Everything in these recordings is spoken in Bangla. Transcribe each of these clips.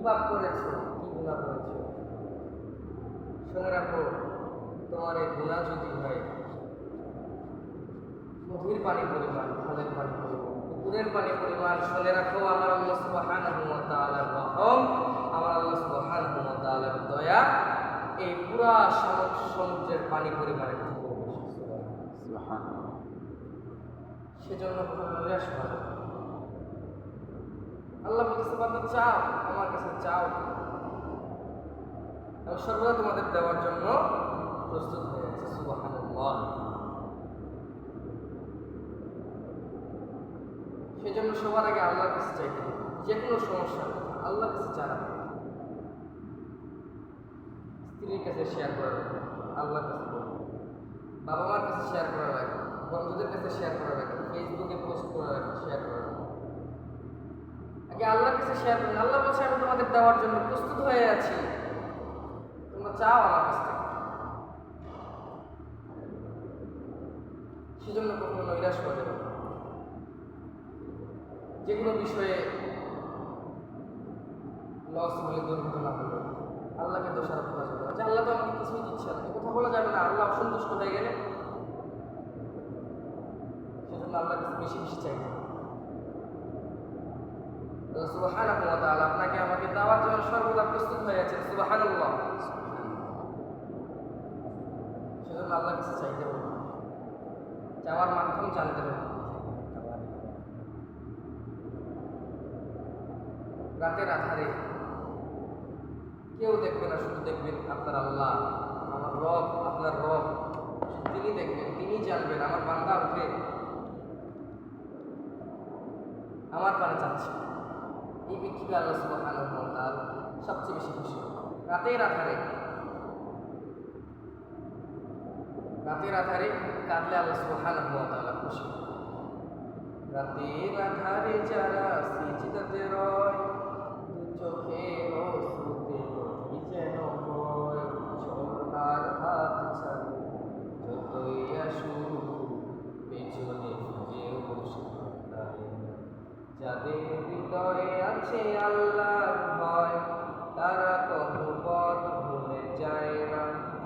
পাপ করেছো, কি গুনাহ করেছো? শুনে রাখো, তোমার এই গুনাহ যদি হয় নদীর পানি পরিমাণ, খালের পানি পরিমাণ, পুকুরের পানি পরিমাণ, শুনে রাখো আমার আল্লাহ সুবহানাহু ওয়া তাআলার রহম, আমার আল্লাহ সুবহানাহু ওয়া তাআলার দয়া এই পুরা সমুদ্রের পানি পরিমাণের থেকেও বেশি। সুবহানাল্লাহ। সেজন্য কখনো নিরাশ হবে না। আল্লাহ বলতেছে, বান্দা চাও, আমার কাছে চাও, আমি সর্বদা তোমাদের দেওয়ার জন্য প্রস্তুত হয়ে আছি। সুবহানাল্লাহ। সেজন্য সবার আগে আল্লাহর কাছে চাইতে হবে। যে কোনো সমস্যা আল্লাহর কাছে চালাবে। স্ত্রীর কাছে শেয়ার করার আগে আল্লাহর কাছে বলবে, বাবা মার কাছে শেয়ার করার আগে, বন্ধুদের কাছে শেয়ার করার আগে, ফেসবুকে পোস্ট করার আগে, শেয়ার করার আগে আল্লাহর কাছে শেয়ার করুন। আল্লাহ বলছে, আমি তোমাদের দেওয়ার জন্য প্রস্তুত হয়ে আছি, তোমরা চাও আমার কাছ থেকে। সেজন্য কখনো নৈরাশ হওয়া যাবে না। যে কোনো বিষয়ে লস হলে, দুর্ঘটনা হলে আল্লাহকে দোষারোপ করা যাবে না যে আল্লাহ তো আমাকে কিছুই দিচ্ছে না, কথা বলা যাবে না। আল্লাহ অসন্তুষ্ট হয়ে গেলে সেজন্য আল্লাহর কাছে বেশি বেশি চাইতে হবে। আল্লাহ সুবহানাহু ওয়া তাআলা আপনাকে আমাকে দেওয়ার জন্য সর্বদা প্রস্তুত হয়ে আছেন। সুবহানাল্লাহ। সেজন্য আল্লাহর কাছে চাইতে হবে, চাওয়ার মাধ্যম জানতে হবে। রাতের আধারে কেউ দেখবে না, শুধু দেখবেন আপনার আল্লাহ, আমার রব, আপনার রব। তিনি দেখবেন, তিনি জানবেন আমার বান্দা উঠে আমার পানে চাচ্ছে। এই ব্যক্তিকে আল্লাহ সুবহানাহু ওয়া তাআলা সবচেয়ে বেশি খুশি। রাতের আধারে কাঁদলে আল্লাহ সুবহানাহু ওয়া তাআলা খুশি। রাতের আধারে যারা সিজদাতে রয়, দু চোখে অশ্রুতে যেন বয়, ঝর্ণার হাত ছাড়ে যতই আসুক পেছনে ফিরেও বসে থাকে। যাদের হৃদয়ে আছে আল্লাহর ভয়, তারা কখনো পথ ভুলে যায় না।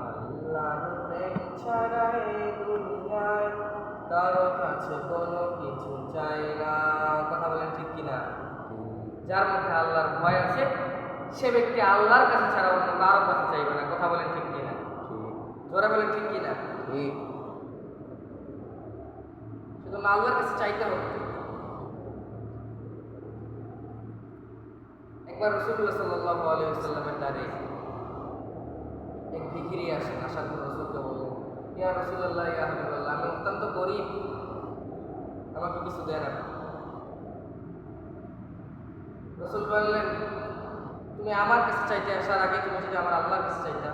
আল্লাহর প্রেম ছাড়া এই দুনিয়ায় কারো কাছে কোনো কিছু চাই না। কথা বলেন ঠিক কিনা? যার মধ্যে আল্লাহর ভয় আছে সে ব্যক্তি আল্লাহর কাছে ছাড়া অন্য কারো কাছে চাইবে না। কথা বলেন ঠিক কিনা? জোরে বলেন ঠিক কিনা? সেজন্য আল্লাহর কাছে চাইতে হবে। একবার রাসূলুল্লাহ সাল্লাল্লাহু আলাইহি ওয়াসাল্লামের দ্বারে এক ভিখিরি আসেন। আসার পর রাসূলকে বললেন, ইয়া রাসূলুল্লাহ, ইয়া হাবিবাল্লাহ, আমি অত্যন্ত গরীব, আমাকে কিছু দেন না। রাসূল বললেন, তুমি আমার কাছে চাইতে আসার আগে তুমি যদি আমার আল্লাহর কাছে চাইতা,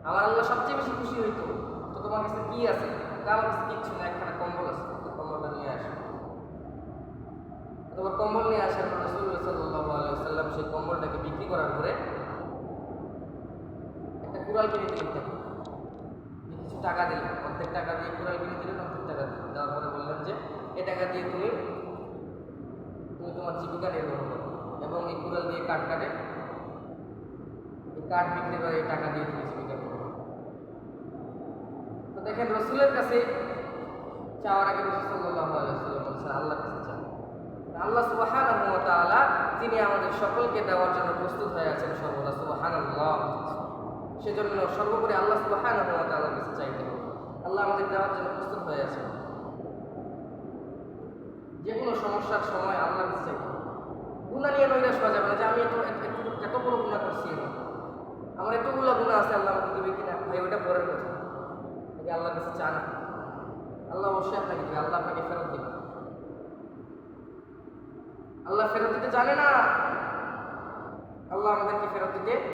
আমার আল্লাহ সবচেয়ে বেশি খুশি হইতো। তো তোমার কাছে কি আছে? আমার কাছে কিচ্ছু না, একখানা কম্বল আছে, কম্বলটা নিয়ে আসো। তোমার কম্বল নিয়ে আসার পর রাসূলুল্লাহ সাল্লাল্লাহু আলাইহি ওয়াসাল্লাম সেই কম্বলটাকে বিক্রি করার পরে একটা কুড়াল কিনে দিলেন। কিছু টাকা দিলেন, অর্ধেক টাকা দিয়ে কুড়াল কিনে দিলেন, অর্ধেক টাকা দেওয়ার পরে বললেন যে এই টাকা দিয়ে তুমি তোমার জীবিকা নির্বাহ করো এবং এই কুড়াল দিয়ে কাঠ কাটে, এই কাঠ বিক্রি করে এই টাকা দিয়ে তুমি জীবিকা করো। তো দেখেন, রাসূলের কাছে চাওয়ার আগে রাসূল সাল্লাল্লাহু আলাইহি ওয়াসাল্লাম বলেছেন আল্লাহর কাছে চাও। আল্লাহ সুবহানাহু ওয়া তাআলা তিনি আমাদের সকলকে দেওয়ার জন্য প্রস্তুত হয়ে আছেন সর্বদা। সুবহানাল্লাহ। সেজন্য সর্বোপরি আল্লাহ সুবহানাহু ওয়া তাআলার কাছে চাইতে হবে। আল্লাহ আমাদের দেওয়ার জন্য প্রস্তুত হয়ে আছেন। যে কোনো সমস্যার সময় আল্লাহর কাছে চাইতে হবে। গুনাহ নিয়ে নৈরাশ হওয়া যাবে না যে আমি এত বড় গুনাহ করছি, আমার এতগুলো গুনাহ আছে, আল্লাহ আমাকে দিবে কিনা। ভাই ওটা পরের কথা, আগে আল্লাহর কাছে চান। আল্লাহ অবশ্যই আপনাকে দিবে, আল্লাহ আপনাকে ফেরত দিবে। আল্লাহ ফেরত দিতে জানে না, আল্লাহ আমাদেরকে ফেরত দিতে